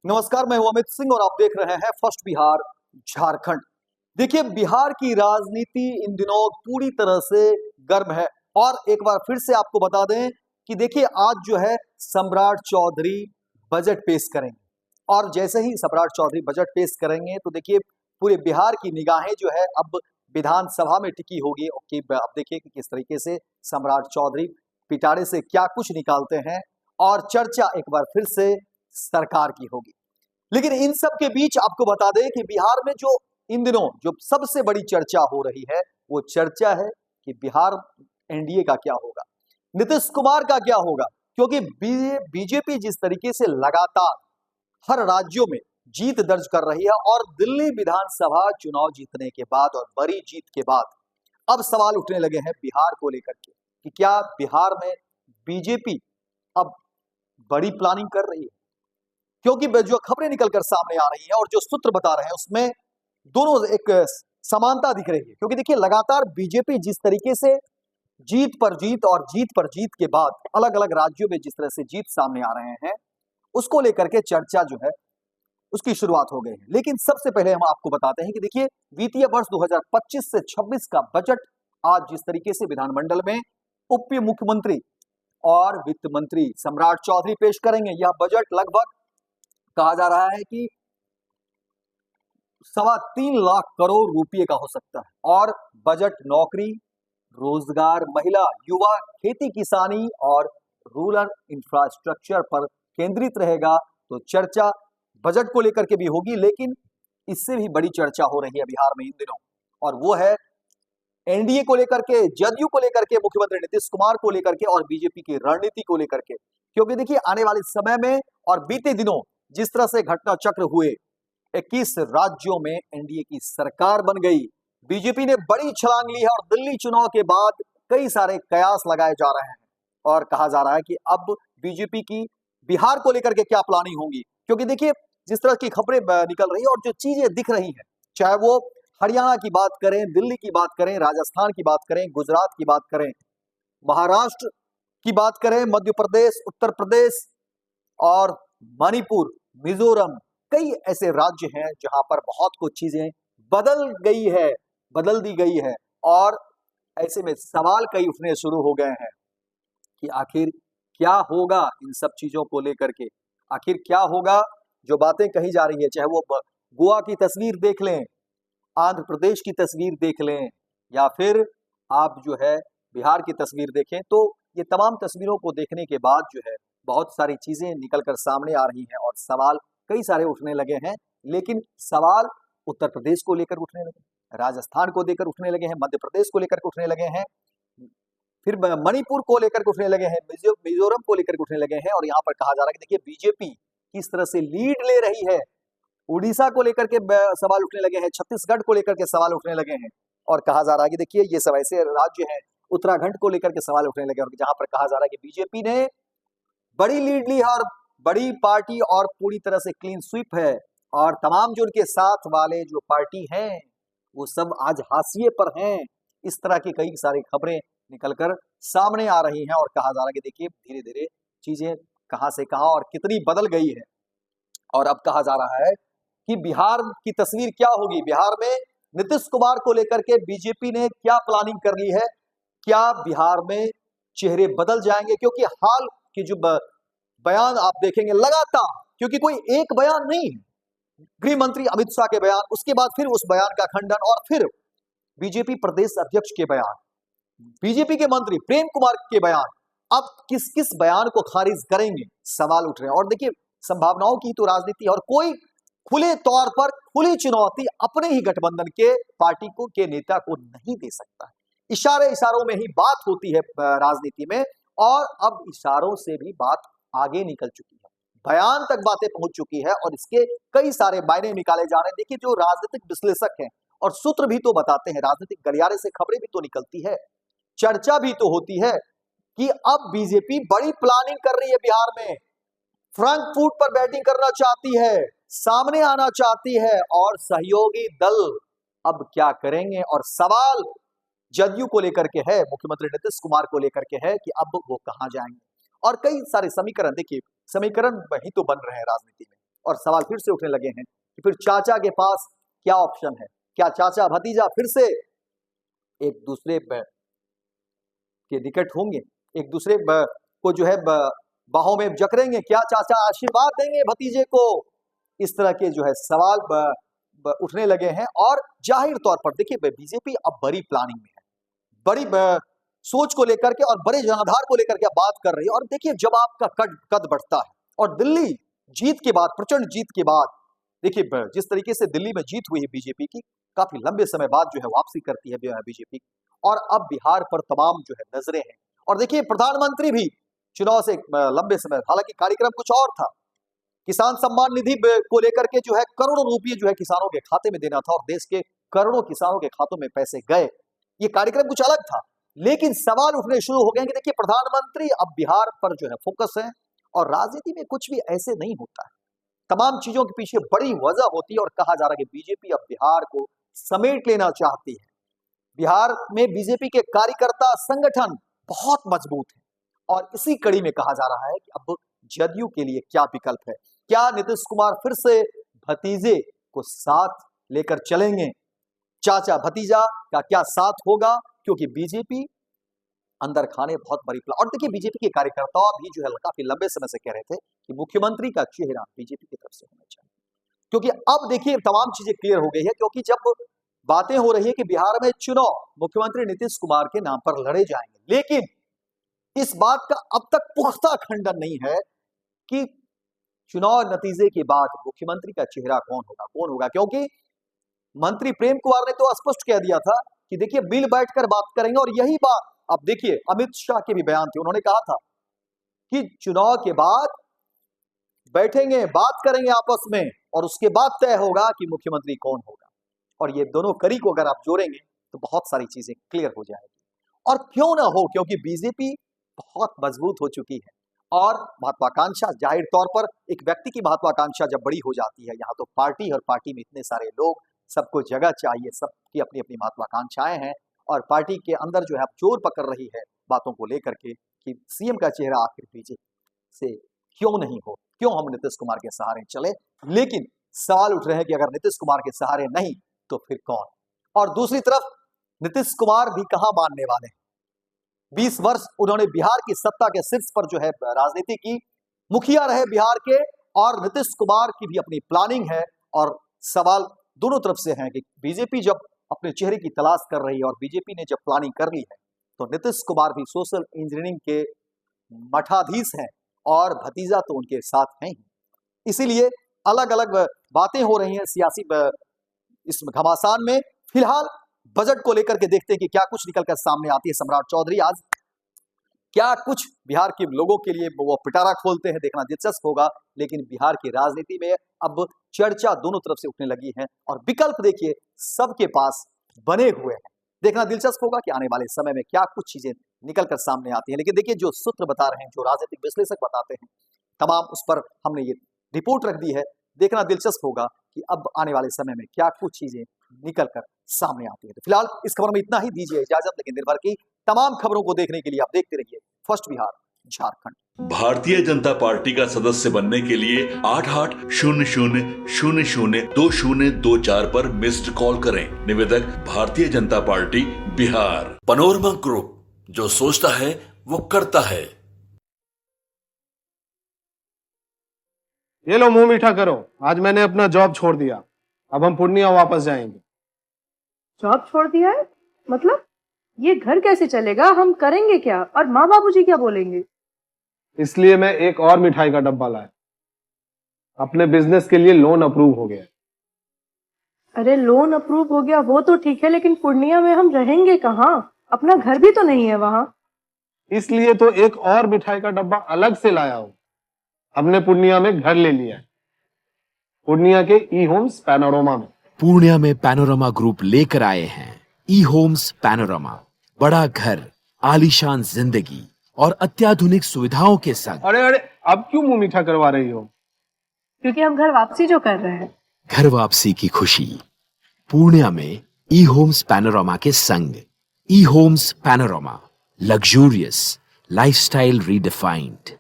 नमस्कार, मैं हूं अमित सिंह और आप देख रहे हैं फर्स्ट बिहार झारखंड। देखिए, बिहार की राजनीति इन दिनों पूरी तरह से गर्म है। और एक बार फिर से आपको बता दें कि देखिए, आज जो है सम्राट चौधरी बजट पेश करेंगे। और जैसे ही सम्राट चौधरी बजट पेश करेंगे तो देखिए, पूरे बिहार की निगाहें जो है अब विधानसभा में टिकी होगी कि अब देखिए कि किस तरीके से सम्राट चौधरी पिटारे से क्या कुछ निकालते हैं। और चर्चा एक बार फिर से सरकार की होगी। लेकिन इन सब के बीच आपको बता दें कि बिहार में जो इन दिनों जो सबसे बड़ी चर्चा हो रही है, वो चर्चा है कि बिहार एनडीए का क्या होगा, नीतीश कुमार का क्या होगा। क्योंकि बीजेपी जिस तरीके से लगातार हर राज्यों में जीत दर्ज कर रही है और दिल्ली विधानसभा चुनाव जीतने के बाद और बड़ी जीत के बाद अब सवाल उठने लगे हैं बिहार को लेकर के कि क्या बिहार में बीजेपी अब बड़ी प्लानिंग कर रही है। क्योंकि जो खबरें निकलकर सामने आ रही हैं और जो सूत्र बता रहे हैं उसमें दोनों एक समानता दिख रही है। क्योंकि देखिए, लगातार बीजेपी जिस तरीके से जीत पर जीत और जीत पर जीत के बाद अलग अलग राज्यों में जिस तरह से जीत सामने आ रहे हैं, उसको लेकर के चर्चा जो है उसकी शुरुआत हो गई है। लेकिन सबसे पहले हम आपको बताते हैं कि देखिए, वित्तीय वर्ष 2025 से 26 का बजट आज जिस तरीके से विधानमंडल में उप मुख्यमंत्री और वित्त मंत्री सम्राट चौधरी पेश करेंगे, यह बजट लगभग कहा जा रहा है कि 3.25 लाख करोड़ रुपए का हो सकता है। और बजट नौकरी, रोजगार, महिला, युवा, खेती किसानी और रूरल इंफ्रास्ट्रक्चर पर केंद्रित रहेगा। तो चर्चा बजट को लेकर के भी होगी, लेकिन इससे भी बड़ी चर्चा हो रही है बिहार में इन दिनों, और वो है एनडीए को लेकर के, जदयू को लेकर के, मुख्यमंत्री नीतीश कुमार को लेकर के और बीजेपी की रणनीति को लेकर के। क्योंकि देखिए, आने वाले समय में और बीते दिनों जिस तरह से घटना चक्र हुए, 21 राज्यों में एनडीए की सरकार बन गई, बीजेपी ने बड़ी छलांग ली है और दिल्ली चुनाव के बाद कई सारे कयास लगाए जा रहे हैं। और कहा जा रहा है कि अब बीजेपी की बिहार को लेकर के क्या प्लानिंग होगी। क्योंकि देखिए, जिस तरह की खबरें निकल रही है और जो चीजें दिख रही हैं, चाहे वो हरियाणा की बात करें, दिल्ली की बात करें, राजस्थान की बात करें, गुजरात की बात करें, महाराष्ट्र की बात करें, मध्य प्रदेश, उत्तर प्रदेश और मणिपुर, मिजोरम, कई ऐसे राज्य हैं जहां पर बहुत कुछ चीजें बदल गई है, बदल दी गई है। और ऐसे में सवाल कई उठने शुरू हो गए हैं कि आखिर क्या होगा इन सब चीजों को लेकर के। आखिर क्या होगा, जो बातें कही जा रही है, चाहे वो गोवा की तस्वीर देख लें, आंध्र प्रदेश की तस्वीर देख लें, या फिर आप जो है बिहार की तस्वीर देखें, तो ये तमाम तस्वीरों को देखने के बाद जो है बहुत सारी चीजें निकलकर सामने आ रही हैं और सवाल कई सारे उठने लगे हैं। लेकिन सवाल उत्तर प्रदेश को लेकर उठने लगे, राजस्थान को लेकर उठने लगे हैं, मध्य प्रदेश को लेकर उठने लगे हैं, फिर मणिपुर को लेकर उठने लगे हैं, मिजोरम को लेकर उठने लगे हैं। और यहाँ पर कहा जा रहा है कि देखिए, बीजेपी किस तरह से लीड ले रही है। उड़ीसा को लेकर के सवाल उठने लगे हैं, छत्तीसगढ़ को लेकर के सवाल उठने लगे हैं। और कहा जा रहा है कि देखिए, ये सब ऐसे राज्य हैं, उत्तराखंड को लेकर के सवाल उठने लगे, और जहां पर कहा जा रहा है कि बीजेपी ने बड़ी लीड ली है और बड़ी पार्टी और पूरी तरह से क्लीन स्वीप है। और तमाम जो उनके साथ वाले जो पार्टी हैं, वो सब आज हाशिए पर हैं। इस तरह की कई सारी खबरें निकलकर सामने आ रही हैं और कहा जा रहा है कि देखिए, धीरे धीरे चीजें कहां से कहां और कितनी बदल गई है। और अब कहा जा रहा है कि बिहार की तस्वीर क्या होगी। बिहार में नीतीश कुमार को लेकर के बीजेपी ने क्या प्लानिंग कर ली है, क्या बिहार में चेहरे बदल जाएंगे। क्योंकि हाल की जो बयान आप देखेंगे लगातार, क्योंकि कोई एक बयान नहीं है, गृह मंत्री अमित शाह के बयान, उसके बाद फिर उस बयान का खंडन, और फिर बीजेपी प्रदेश अध्यक्ष के बयान, बीजेपी के मंत्री प्रेम कुमार के बयान। अब किस किस बयान को खारिज करेंगे, सवाल उठ रहे हैं। और देखिए, संभावनाओं की तो राजनीति, और कोई खुले तौर पर खुली चुनौती अपने ही गठबंधन के पार्टी को के नेता को नहीं दे सकता है। इशारे इशारों में ही बात होती है राजनीति में, और अब इशारों से भी बात आगे निकल चुकी है, बयान तक बातें पहुंच चुकी है और इसके कई सारे मायने निकाले जा रहे हैं। देखिए, जो राजनीतिक विश्लेषक हैं और सूत्र भी तो बताते हैं, राजनीतिक गलियारे से खबरें भी तो निकलती है, चर्चा भी तो होती है कि अब बीजेपी बड़ी प्लानिंग कर रही है बिहार में, फ्रंट फुट पर बैटिंग करना चाहती है, सामने आना चाहती है, और सहयोगी दल अब क्या करेंगे। और सवाल जदयू को लेकर के है, मुख्यमंत्री नीतीश कुमार को लेकर के है कि अब वो कहां जाएंगे। और कई सारे समीकरण, देखिए, समीकरण वही तो बन रहे हैं राजनीति में। और सवाल फिर से उठने लगे हैं कि फिर चाचा के पास क्या ऑप्शन है। क्या चाचा भतीजा फिर से एक दूसरे के निकट होंगे, एक दूसरे को जो है बाहों में जकड़ेंगे? क्या चाचा आशीर्वाद देंगे भतीजे को? इस तरह के जो है सवाल उठने लगे हैं। और जाहिर तौर पर देखिए बीजेपी अब बड़ी प्लानिंग में है, बड़ी सोच को लेकर के और बड़े जनाधार को लेकर के बात कर रही है। और देखिए जब आपका कद बढ़ता है और दिल्ली जीत के बाद, प्रचंड जीत के बाद, देखिए जिस तरीके से दिल्ली में जीत हुई है बीजेपी की, काफी लंबे समय बाद जो है वापसी करती है बीजेपी, और अब बिहार पर तमाम जो है नजरें हैं। और देखिए प्रधानमंत्री भी चुनाव से लंबे समय, हालांकि कार्यक्रम कुछ और था, किसान सम्मान निधि को लेकर के जो है करोड़ों रुपये जो है किसानों के खाते में देना था और देश के करोड़ों किसानों के खातों में पैसे गए। ये कार्यक्रम कुछ अलग था, लेकिन सवाल उठने शुरू हो गए कि देखिए प्रधानमंत्री अब बिहार पर जो है फोकस है, और राजनीति में कुछ भी ऐसे नहीं होता है, तमाम चीजों के पीछे बड़ी वजह होती है। और कहा जा रहा है कि बीजेपी अब बिहार को समेट लेना चाहती है। बिहार में बीजेपी के कार्यकर्ता संगठन बहुत मजबूत है, और इसी कड़ी में कहा जा रहा है कि अब जदयू के लिए क्या विकल्प है। क्या नीतीश कुमार फिर से भतीजे को साथ लेकर चलेंगे? चाचा भतीजा का क्या साथ होगा? क्योंकि बीजेपी अंदर खाने बहुत बड़ी और देखिए बीजेपी के कार्यकर्ता भी जो है काफी लंबे समय से कह रहे थे कि मुख्यमंत्री का चेहरा बीजेपी की तरफ से होना चाहिए, क्योंकि अब देखिए तमाम चीजें क्लियर हो गई है। क्योंकि जब बातें हो रही है कि बिहार में चुनाव मुख्यमंत्री नीतीश कुमार के नाम पर लड़े जाएंगे, लेकिन इस बात का अब तक पुख्ता खंडन नहीं है कि चुनाव नतीजे के बाद मुख्यमंत्री का चेहरा कौन होगा, क्योंकि मंत्री प्रेम कुमार ने तो स्पष्ट कह दिया था कि देखिए मिल बैठकर बात करेंगे। और यही बात अब देखिए अमित शाह के भी बयान थे, उन्होंने कहा था कि चुनाव के बाद बैठेंगे, बात करेंगे आपस में, और उसके बाद तय होगा कि मुख्यमंत्री कौन होगा। और ये दोनों कड़ी को अगर आप जोड़ेंगे तो बहुत सारी चीजें क्लियर हो जाएगी। और क्यों ना हो, क्योंकि बीजेपी बहुत मजबूत हो चुकी है, और महत्वाकांक्षा, जाहिर तौर पर एक व्यक्ति की महत्वाकांक्षा जब बड़ी हो जाती है, यहाँ तो पार्टी, और पार्टी में इतने सारे लोग, सबको जगह चाहिए, सबकी अपनी अपनी महत्वाकांक्षाएं हैं। और पार्टी के अंदर जो है अब जोर पकड़ रही है बातों को लेकर के कि सीएम का चेहरा आखिर बीजेपी से क्यों नहीं हो, क्यों हम नीतीश कुमार के सहारे चले। लेकिन सवाल उठ रहे हैं कि अगर नीतीश कुमार के सहारे नहीं तो फिर कौन? और दूसरी तरफ नीतीश कुमार भी कहां मानने वाले हैं। 20 वर्ष उन्होंने बिहार की सत्ता के शीर्ष पर जो है राजनीति की, मुखिया रहे बिहार के, और नीतीश कुमार की भी अपनी प्लानिंग है। और सवाल दोनों तरफ से है कि बीजेपी जब अपने चेहरे की तलाश कर रही है और बीजेपी ने जब प्लानिंग कर ली है, तो नीतीश कुमार भी सोशल इंजीनियरिंग के मठाधीश हैं, और भतीजा तो उनके साथ हैं ही। इसीलिए अलग अलग बातें हो रही हैं सियासी इस घमासान में। फिलहाल बजट को लेकर के देखते हैं कि क्या कुछ निकलकर सामने आती है। सम्राट चौधरी आज क्या कुछ बिहार के लोगों के लिए वो पिटारा खोलते हैं, देखना दिलचस्प होगा। लेकिन बिहार की राजनीति में अब चर्चा दोनों तरफ से उठने लगी है, और विकल्प देखिए सबके पास बने हुए हैं। देखना दिलचस्प होगा कि आने वाले समय में क्या कुछ चीजें निकलकर सामने आती हैं। लेकिन देखिए जो सूत्र बता रहे हैं, जो राजनीतिक विश्लेषक बताते हैं, तमाम उस पर हमने ये रिपोर्ट रख दी है। देखना दिलचस्प होगा कि अब आने वाले समय में क्या कुछ चीजें निकलकर सामने आती है। तो फिलहाल इस खबर में इतना ही, दीजिए इजाजत। लेकिन दिन भर की तमाम खबरों को देखने के लिए आप देखते रहिए फर्स्ट बिहार झारखंड। भारतीय जनता पार्टी का सदस्य बनने के लिए 8800002024 पर मिस्ड कॉल करें। निवेदक Bharatiya Janata party Bihar. Panorama group, जो सोचता है वो करता है। ये लो मुंह मीठा करो, आज मैंने अपना जॉब छोड़ दिया, अब हम पूर्णिया वापस जाएंगे। जॉब छोड़ दिया है? मतलब ये घर कैसे चलेगा? हम करेंगे क्या? और माँ बाबूजी क्या बोलेंगे? इसलिए मैं एक और मिठाई का डब्बा लाया। अपने बिजनेस के लिए लोन अप्रूव हो गया। अरे लोन अप्रूव हो गया वो तो ठीक है, लेकिन पूर्णिया में हम रहेंगे कहाँ? अपना घर भी तो नहीं है वहाँ। इसलिए तो एक और मिठाई का डब्बा अलग से लाया हूँ। हमने पूर्णिया में घर ले लिया है, पूर्णिया के ई होम्स पैनोरमा में। पूर्णिया में पैनोरमा ग्रुप लेकर आए हैं ई होम्स पैनोरमा। बड़ा घर, आलीशान जिंदगी और अत्याधुनिक सुविधाओं के संग। अरे अरे, अब क्यों मुंह मीठा करवा रही हो? क्योंकि हम घर वापसी जो कर रहे हैं। घर वापसी की खुशी पूर्णिया में ई होम्स पैनोरमा के संग। E homes panorama, luxurious lifestyle redefined.